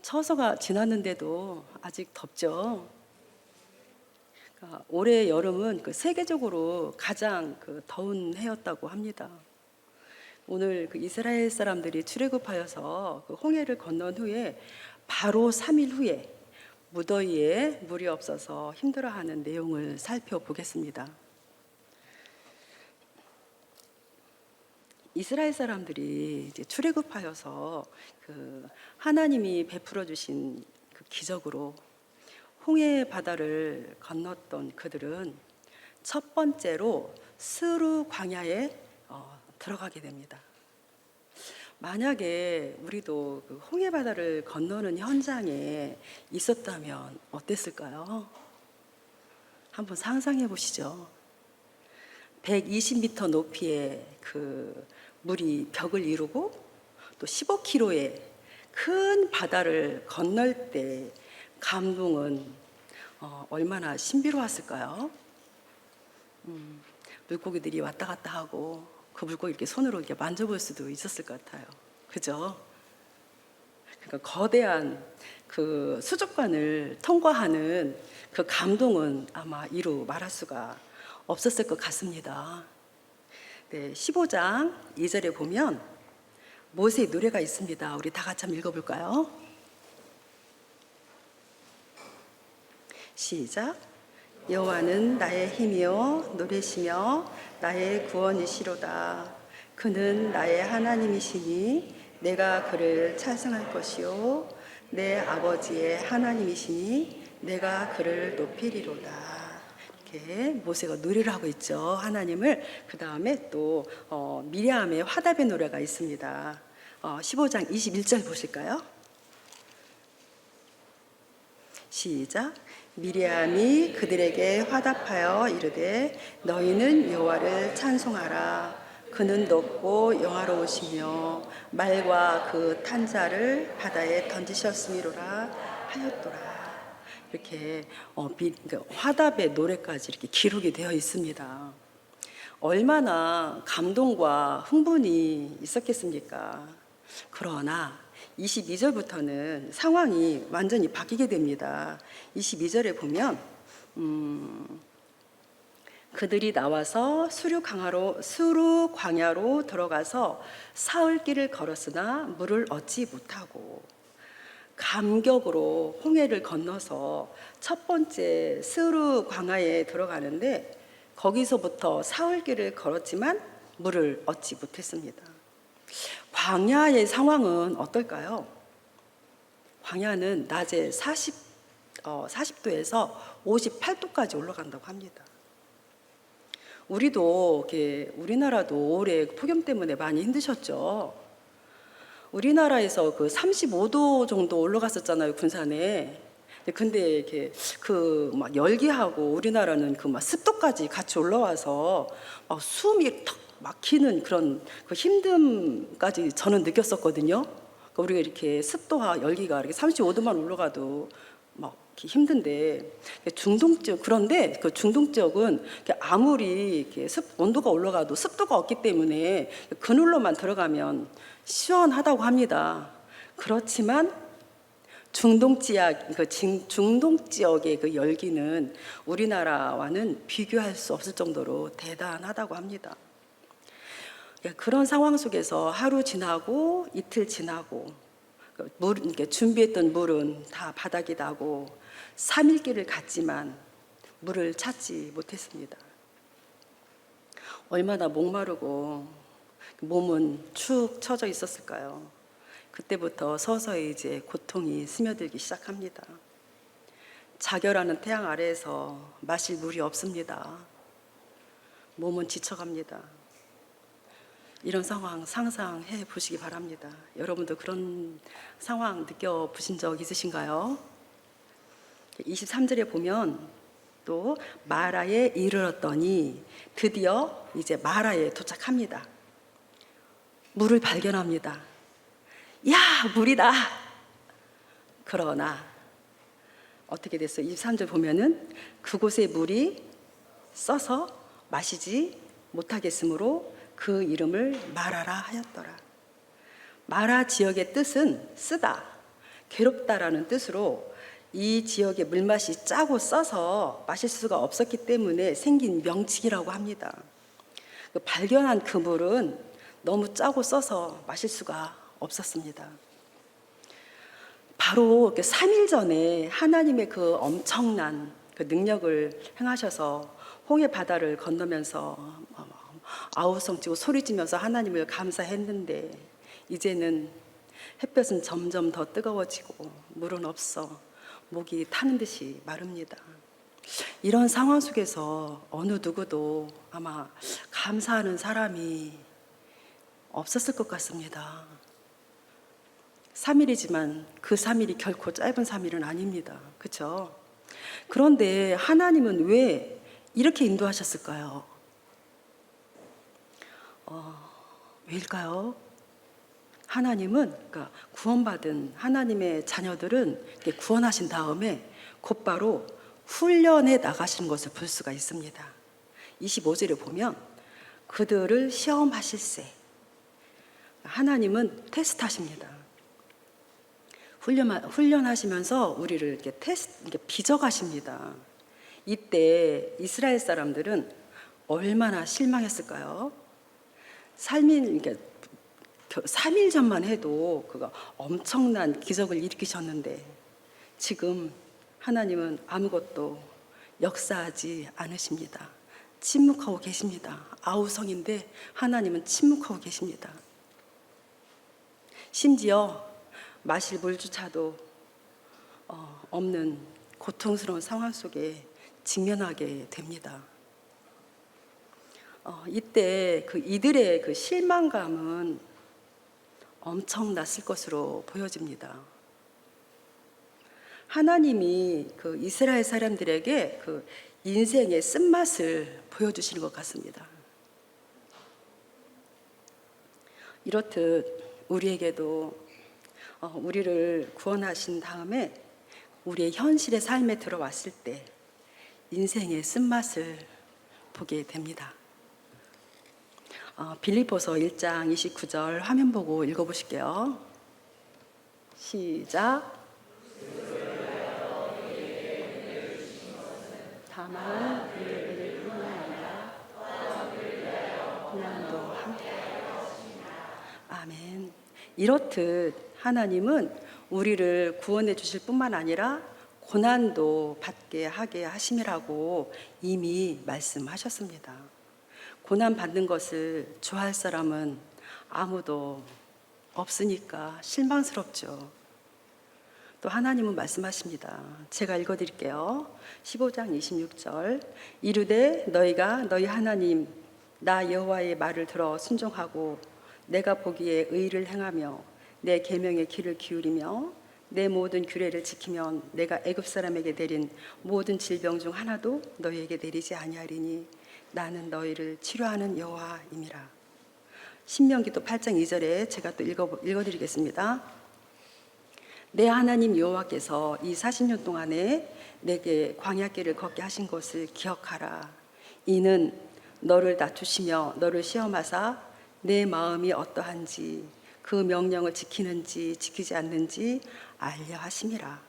처서가 지났는데도 아직 덥죠. 그러니까 올해 여름은 세계적으로 가장 더운 해였다고 합니다. 오늘 이스라엘 사람들이 출애굽하여서 홍해를 건넌 후에 바로 3일 후에 무더위에 물이 없어서 힘들어하는 내용을 살펴보겠습니다. 이스라엘 사람들이 이제 출애굽하여서 하나님이 베풀어 주신 기적으로 홍해 바다를 건넜던 그들은 첫 번째로 스루 광야에 들어가게 됩니다. 만약에 우리도 홍해 바다를 건너는 현장에 있었다면 어땠을까요? 한번 상상해 보시죠. 120m 높이의 물이 벽을 이루고 또 15km의 큰 바다를 건널 때 감동은 얼마나 신비로웠을까요? 물고기들이 왔다 갔다 하고 그 물고기 이렇게 손으로 이렇게 만져볼 수도 있었을 것 같아요. 그죠? 그러니까 거대한 수족관을 통과하는 그 감동은 아마 이루 말할 수가 없었을 것 같습니다. 네, 15장 2절에 보면 모세의 노래가 있습니다. 우리 다 같이 한번 읽어볼까요? 시작. 여호와는 나의 힘이요 노래시며 나의 구원이시로다. 그는 나의 하나님이시니 내가 그를 찬송할 것이요 내 아버지의 하나님이시니 내가 그를 높이리로다. 이렇게 모세가 노래를 하고 있죠. 하나님을. 그 다음에 또 미리암의 화답의 노래가 있습니다. 15장 21절 보실까요? 시작. 미리암이 그들에게 화답하여 이르되 너희는 여호와를 찬송하라. 그는 높고 영화로우시며 말과 그 탄자를 바다에 던지셨음이로라 하였더라. 이렇게 화답의 노래까지 이렇게 기록이 되어 있습니다. 얼마나 감동과 흥분이 있었겠습니까? 그러나 22절부터는 상황이 완전히 바뀌게 됩니다. 22절에 보면 그들이 나와서 수루 광야로 들어가서 사흘 길을 걸었으나 물을 얻지 못하고 감격으로 홍해를 건너서 첫 번째 스루 광야에 들어가는데 거기서부터 사흘 길을 걸었지만 물을 얻지 못했습니다. 광야의 상황은 어떨까요? 광야는 낮에 40도에서 58도까지 올라간다고 합니다. 우리나라도 올해 폭염 때문에 많이 힘드셨죠? 우리나라에서 35도 정도 올라갔었잖아요, 군산에. 근데 이렇게 막 열기하고 우리나라는 막 습도까지 같이 올라와서 막 숨이 턱 막히는 그런 힘듦까지 저는 느꼈었거든요. 우리가 이렇게 습도와 열기가 이렇게 35도만 올라가도 막 이렇게 힘든데 그런데 그 중동 지역은 아무리 이렇게 온도가 올라가도 습도가 없기 때문에 그늘로만 들어가면 시원하다고 합니다. 그렇지만 중동 지역의 그 열기는 우리나라와는 비교할 수 없을 정도로 대단하다고 합니다. 그런 상황 속에서 하루 지나고 이틀 지나고 준비했던 물은 다 바닥이 나고 3일 길을 갔지만 물을 찾지 못했습니다. 얼마나 목마르고 몸은 축 처져 있었을까요? 그때부터 서서히 이제 고통이 스며들기 시작합니다. 자결하는 태양 아래에서 마실 물이 없습니다. 몸은 지쳐갑니다. 이런 상황 상상해 보시기 바랍니다. 여러분도 그런 상황 느껴보신 적 있으신가요? 23절에 보면 또 마라에 이르렀더니 드디어 이제 마라에 도착합니다. 물을 발견합니다. 야, 물이다. 그러나 어떻게 됐어요? 23절 보면은 그곳의 물이 써서 마시지 못하겠으므로 그 이름을 마라라 하였더라. 마라 지역의 뜻은 쓰다. 괴롭다라는 뜻으로 이 지역의 물맛이 짜고 써서 마실 수가 없었기 때문에 생긴 명칭이라고 합니다. 발견한 그 물은 너무 짜고 써서 마실 수가 없었습니다. 바로 3일 전에 하나님의 그 엄청난 그 능력을 행하셔서 홍해 바다를 건너면서 아우성치고 소리지면서 하나님을 감사했는데, 이제는 햇볕은 점점 더 뜨거워지고 물은 없어 목이 타는 듯이 마릅니다. 이런 상황 속에서 어느 누구도 아마 감사하는 사람이 없었을 것 같습니다. 3일이지만 그 3일이 결코 짧은 3일은 아닙니다. 그렇죠? 그런데 하나님은 왜 이렇게 인도하셨을까요? 왜일까요? 하나님은, 그러니까 구원받은 하나님의 자녀들은 구원하신 다음에 곧바로 훈련해 나가시는 것을 볼 수가 있습니다. 25절에 보면 그들을 시험하실세. 하나님은 테스트하십니다. 훈련하시면서 우리를 이렇게 빚어가십니다. 이때 이스라엘 사람들은 얼마나 실망했을까요? 3일 전만 해도 그가 엄청난 기적을 일으키셨는데 지금 하나님은 아무것도 역사하지 않으십니다. 침묵하고 계십니다. 아우성인데 하나님은 침묵하고 계십니다. 심지어 마실 물조차도 없는 고통스러운 상황 속에 직면하게 됩니다. 이때 이들의 그 실망감은 엄청났을 것으로 보여집니다. 하나님이 그 이스라엘 사람들에게 그 인생의 쓴맛을 보여주시는 것 같습니다. 이렇듯 우리에게도 우리를 구원하신 다음에 우리의 현실의 삶에 들어왔을 때 인생의 쓴맛을 보게 됩니다. 빌립보서 1장 29절 화면 보고 읽어보실게요. 시작. 다만 그들을 뿐만 아니라 고난도 함께. 아멘. 이렇듯 하나님은 우리를 구원해 주실 뿐만 아니라 고난도 받게 하게 하심이라고 이미 말씀하셨습니다. 고난 받는 것을 좋아할 사람은 아무도 없으니까 실망스럽죠. 또 하나님은 말씀하십니다. 제가 읽어드릴게요. 15장 26절. 이르되 너희가 너희 하나님 나 여호와의 말을 들어 순종하고 내가 보기에 의를 행하며 내 계명의 귀를 기울이며 내 모든 규례를 지키면 내가 애굽 사람에게 내린 모든 질병 중 하나도 너희에게 내리지 아니하리니 나는 너희를 치료하는 여호와임이라. 신명기도 8장 2절에 제가 또 읽어드리겠습니다. 내 하나님 여호와께서 이 40년 동안에 내게 광야길을 걷게 하신 것을 기억하라. 이는 너를 낮추시며 너를 시험하사 내 마음이 어떠한지 그 명령을 지키는지 지키지 않는지 알려 하심이라.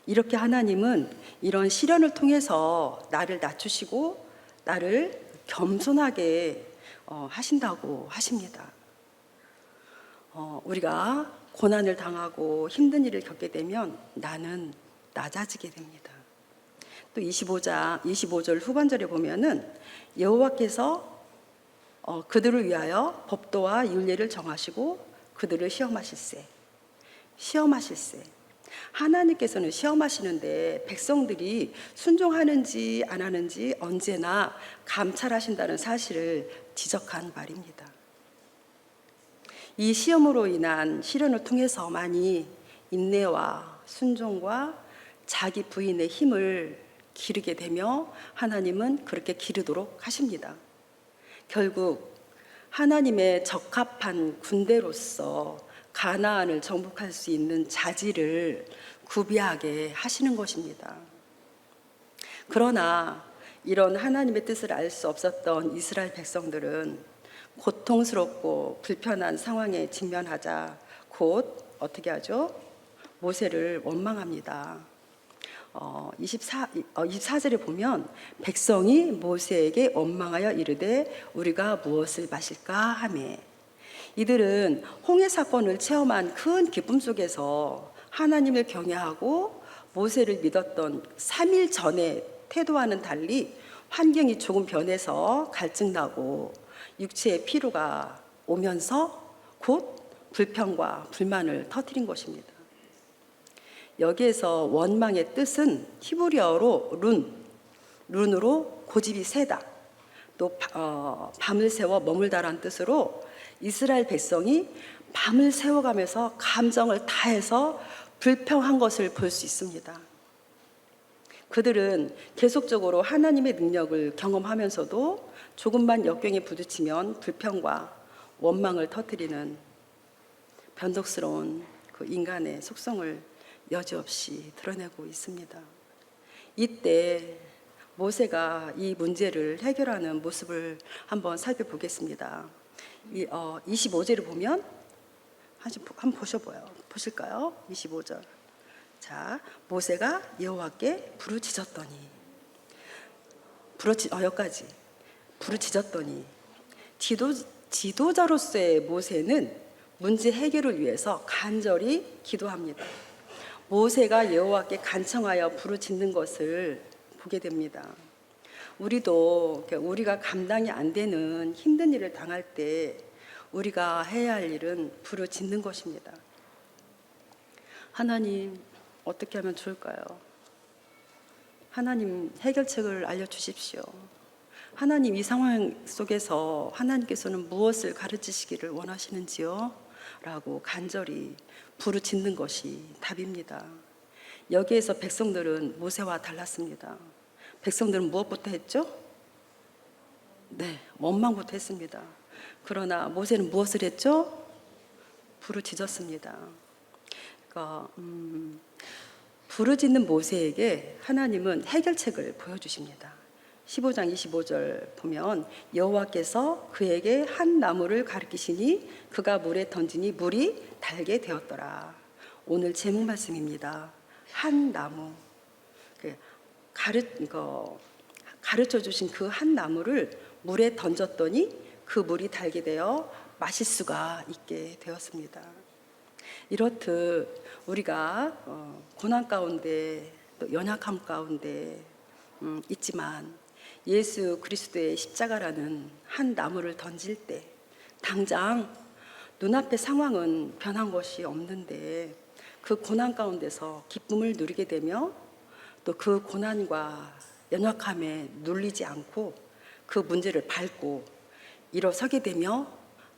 이렇게 하나님은 이런 시련을 통해서 나를 낮추시고 나를 겸손하게 하신다고 하십니다. 우리가 고난을 당하고 힘든 일을 겪게 되면 나는 낮아지게 됩니다. 또 25절 후반절에 보면은 여호와께서 그들을 위하여 법도와 율례를 정하시고 그들을 시험하실세. 하나님께서는 시험하시는데 백성들이 순종하는지 안 하는지 언제나 감찰하신다는 사실을 지적한 말입니다. 이 시험으로 인한 시련을 통해서만이 인내와 순종과 자기 부인의 힘을 기르게 되며 하나님은 그렇게 기르도록 하십니다. 결국 하나님의 적합한 군대로서 가나안을 정복할 수 있는 자질을 구비하게 하시는 것입니다. 그러나 이런 하나님의 뜻을 알 수 없었던 이스라엘 백성들은 고통스럽고 불편한 상황에 직면하자 곧 어떻게 하죠? 모세를 원망합니다. 24절에 보면 백성이 모세에게 원망하여 이르되 우리가 무엇을 마실까 하매, 이들은 홍해 사건을 체험한 큰 기쁨 속에서 하나님을 경외하고 모세를 믿었던 3일 전에 태도와는 달리 환경이 조금 변해서 갈증나고 육체의 피로가 오면서 곧 불평과 불만을 터뜨린 것입니다. 여기에서 원망의 뜻은 히브리어로 룬으로 고집이 세다, 또 밤을 새워 머물다라는 뜻으로 이스라엘 백성이 밤을 새워가면서 감정을 다해서 불평한 것을 볼 수 있습니다. 그들은 계속적으로 하나님의 능력을 경험하면서도 조금만 역경에 부딪히면 불평과 원망을 터뜨리는 변덕스러운 그 인간의 속성을 여지없이 드러내고 있습니다. 이때 모세가 이 문제를 해결하는 모습을 한번 살펴보겠습니다. 25절을 보면 한번 보실까요? 25절. 자, 모세가 여호와께 부르짖었더니 여기까지 부르짖었더니 지도자로서의 모세는 문제 해결을 위해서 간절히 기도합니다. 모세가 여호와께 간청하여 부르짖는 것을 보게 됩니다. 우리가 감당이 안 되는 힘든 일을 당할 때 우리가 해야 할 일은 부르짖는 것입니다. 하나님, 어떻게 하면 좋을까요? 하나님, 해결책을 알려주십시오. 하나님, 이 상황 속에서 하나님께서는 무엇을 가르치시기를 원하시는지요? 라고 간절히 부르짖는 것이 답입니다. 여기에서 백성들은 모세와 달랐습니다. 백성들은 무엇부터 했죠? 네, 원망부터 했습니다. 그러나 모세는 무엇을 했죠? 부르짖었습니다. 그러니까 부르짖는 모세에게 하나님은 해결책을 보여주십니다. 15장 25절 보면 여호와께서 그에게 한 나무를 가리키시니 그가 물에 던지니 물이 달게 되었더라. 오늘 제목 말씀입니다. 한 나무. 가르쳐 주신 그 한 나무를 물에 던졌더니 그 물이 달게 되어 마실 수가 있게 되었습니다. 이렇듯 우리가 고난 가운데 또 연약함 가운데 있지만 예수 그리스도의 십자가라는 한 나무를 던질 때 당장 눈앞의 상황은 변한 것이 없는데 그 고난 가운데서 기쁨을 누리게 되며 또 그 고난과 연약함에 눌리지 않고 그 문제를 밟고 일어서게 되며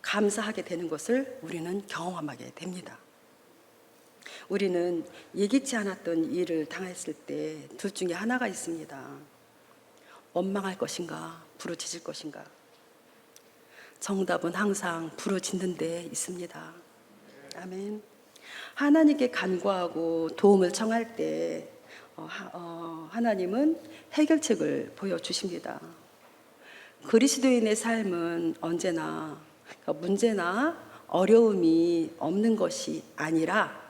감사하게 되는 것을 우리는 경험하게 됩니다. 우리는 예기치 않았던 일을 당했을 때 둘 중에 하나가 있습니다. 원망할 것인가, 부르짖을 것인가. 정답은 항상 부르짖는 데 있습니다. 아멘. 하나님께 간구하고 도움을 청할 때 하나님은 해결책을 보여주십니다. 그리스도인의 삶은 언제나 문제나 어려움이 없는 것이 아니라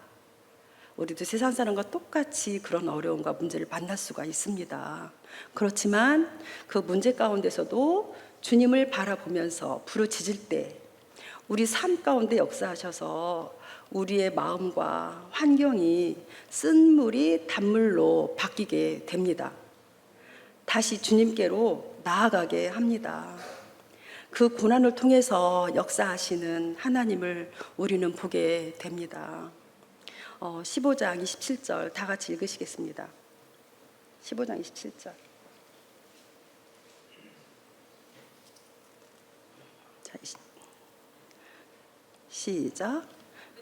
우리도 세상 사람과 똑같이 그런 어려움과 문제를 만날 수가 있습니다. 그렇지만 그 문제 가운데서도 주님을 바라보면서 부르짖을 때 우리 삶 가운데 역사하셔서 우리의 마음과 환경이 쓴물이 단물로 바뀌게 됩니다. 다시 주님께로 나아가게 합니다. 그 고난을 통해서 역사하시는 하나님을 우리는 보게 됩니다. 15장 27절 다 같이 읽으시겠습니다. 15장 27절. 자, 시작.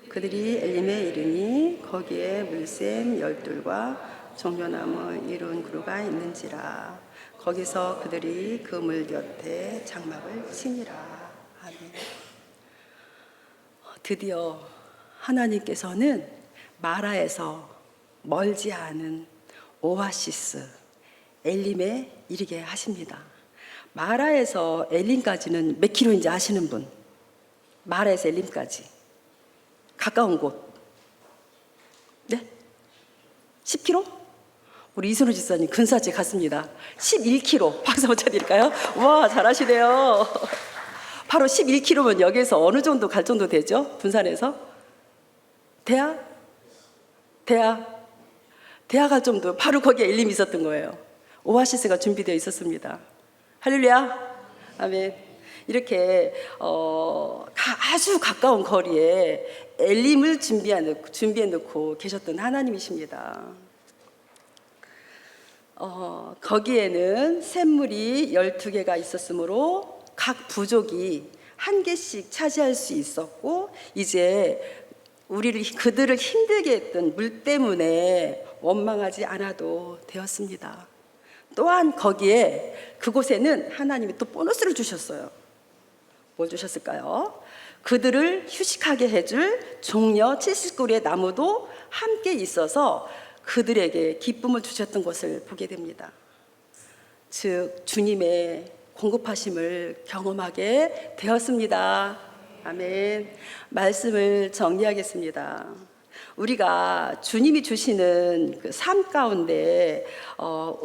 그들이 엘림에 이르니 거기에 물샘 12과 종려나무 이룬 그루가 있는지라. 거기서 그들이 그 물 곁에 장막을 치니라. 아멘. 드디어 하나님께서는 마라에서 멀지 않은 오아시스 엘림에 이르게 하십니다. 마라에서 엘림까지는 몇 킬로인지 아시는 분? 마라에서 엘림까지 가까운 곳. 네? 10kg? 우리 이순우 집사님 근사제 갔습니다. 11kg. 박수 한번 쳐드릴까요? 와, 잘하시네요. 바로 11kg면 여기에서 어느 정도 갈 정도 되죠? 분산에서? 대학 갈 정도, 바로 거기에 엘림이 있었던 거예요. 오아시스가 준비되어 있었습니다. 할렐루야. 아멘. 이렇게 아주 가까운 거리에 엘림을 준비해 놓고 계셨던 하나님이십니다. 거기에는 샘물이 12개가 있었으므로 각 부족이 한 개씩 차지할 수 있었고, 이제 그들을 힘들게 했던 물 때문에 원망하지 않아도 되었습니다. 또한 그곳에는 하나님이 또 보너스를 주셨어요. 뭘 주셨을까요? 그들을 휴식하게 해줄 종려 70그루의 나무도 함께 있어서 그들에게 기쁨을 주셨던 것을 보게 됩니다. 즉 주님의 공급하심을 경험하게 되었습니다. 아멘. 말씀을 정리하겠습니다. 우리가 주님이 주시는 그 삶 가운데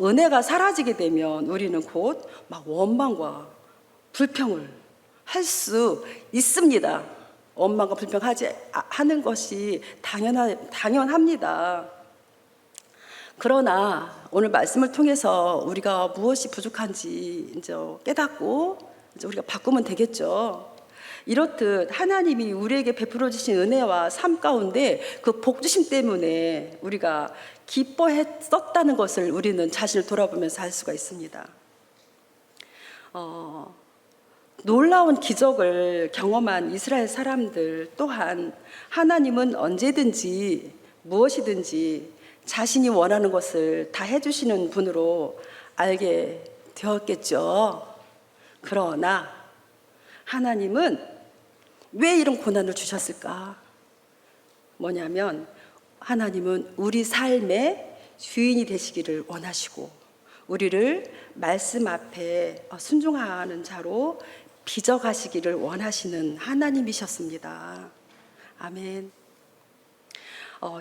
은혜가 사라지게 되면 우리는 곧 막 원망과 불평을 할 수 있습니다. 원망과 하는 것이 당연합니다. 그러나 오늘 말씀을 통해서 우리가 무엇이 부족한지 이제 깨닫고 이제 우리가 바꾸면 되겠죠. 이렇듯 하나님이 우리에게 베풀어 주신 은혜와 삶 가운데 그 복 주심 때문에 우리가 기뻐했었다는 것을 우리는 자신을 돌아보면서 알 수가 있습니다. 놀라운 기적을 경험한 이스라엘 사람들 또한 하나님은 언제든지 무엇이든지 자신이 원하는 것을 다 해주시는 분으로 알게 되었겠죠. 그러나 하나님은 왜 이런 고난을 주셨을까? 뭐냐면 하나님은 우리 삶의 주인이 되시기를 원하시고 우리를 말씀 앞에 순종하는 자로 빚어가시기를 원하시는 하나님이셨습니다. 아멘.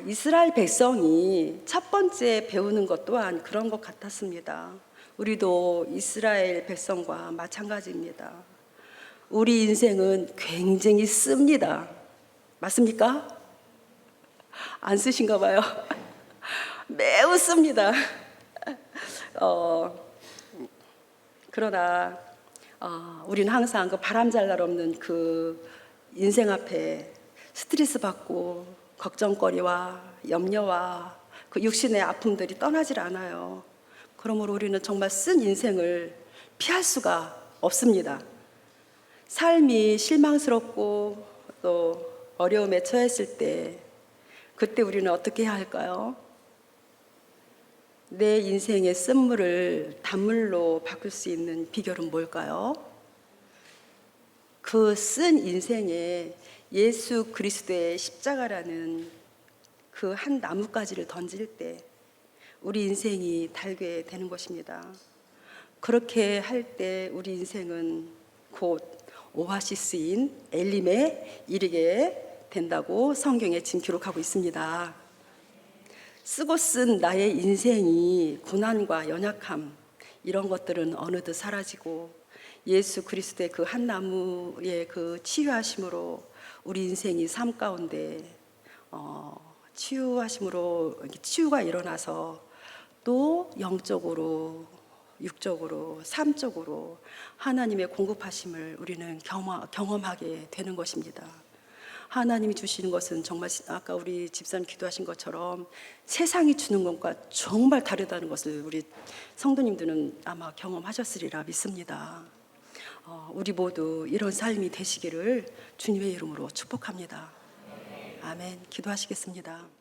이스라엘 백성이 첫 번째 배우는 것 또한 그런 것 같았습니다. 우리도 이스라엘 백성과 마찬가지입니다. 우리 인생은 굉장히 씁니다. 맞습니까? 안 쓰신가 봐요. 매우 씁니다. 그러나 우리는 항상 그 바람잘 없는 그 인생 앞에 스트레스 받고 걱정거리와 염려와 그 육신의 아픔들이 떠나질 않아요. 그러므로 우리는 정말 쓴 인생을 피할 수가 없습니다. 삶이 실망스럽고 또 어려움에 처했을 때 그때 우리는 어떻게 해야 할까요? 내 인생의 쓴물을 단물로 바꿀 수 있는 비결은 뭘까요? 그 쓴 인생에 예수 그리스도의 십자가라는 그 한 나뭇가지를 던질 때 우리 인생이 달게 되는 것입니다. 그렇게 할 때 우리 인생은 곧 오아시스인 엘림에 이르게 된다고 성경에 지금 기록하고 있습니다. 쓰고 쓴 나의 인생이 고난과 연약함 이런 것들은 어느덧 사라지고 예수 그리스도의 그 한 나무의 그 치유하심으로 우리 인생이 삶 가운데 치유가 일어나서 또 영적으로 육적으로 삶적으로 하나님의 공급하심을 우리는 경험하게 되는 것입니다. 하나님이 주시는 것은 정말 아까 우리 집사님 기도하신 것처럼 세상이 주는 것과 정말 다르다는 것을 우리 성도님들은 아마 경험하셨으리라 믿습니다. 우리 모두 이런 삶이 되시기를 주님의 이름으로 축복합니다. 아멘. 기도하시겠습니다.